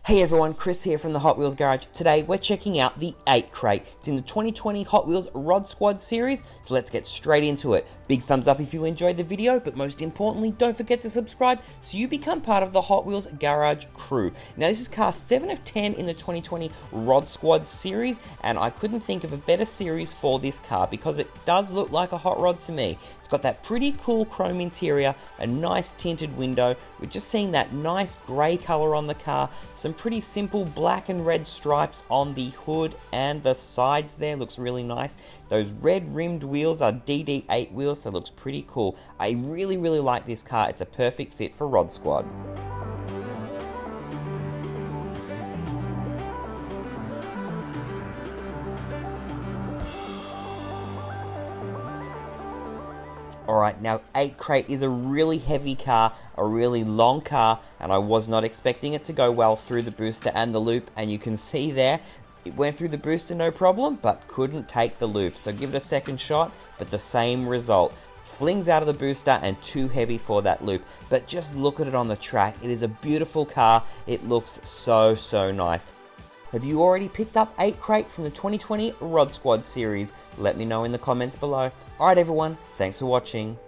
Hey everyone, Chris here from the Hot Wheels Garage. Today we're checking out the 8 crate. It's in the 2020 Hot Wheels Rod Squad series, so let's get straight into it. Big thumbs up if you enjoyed the video, but most importantly, don't forget to subscribe so you become part of the Hot Wheels Garage crew. Now this is car 7 of 10 in the 2020 Rod Squad series, and I couldn't think of a better series for this car because it does look like a hot rod to me. It's got that pretty cool chrome interior, a nice tinted window. We're just seeing that nice grey colour on the car, some pretty simple black and red stripes on the hood and the sides there, looks really nice. Those red rimmed wheels are DD8 wheels, so it looks pretty cool. I really like this car. It's a perfect fit for Rod Squad. Alright, now 8 crate is a really heavy car, a really long car, and I was not expecting it to go well through the booster and the loop, and you can see there, it went through the booster no problem, but couldn't take the loop. So give it a second shot, but the same result. Flings out of the booster and too heavy for that loop. But just look at it on the track. It is a beautiful car. It looks so nice. Have you already picked up 8 crate from the 2020 Rod Squad series? Let me know in the comments below. Alright everyone, thanks for watching.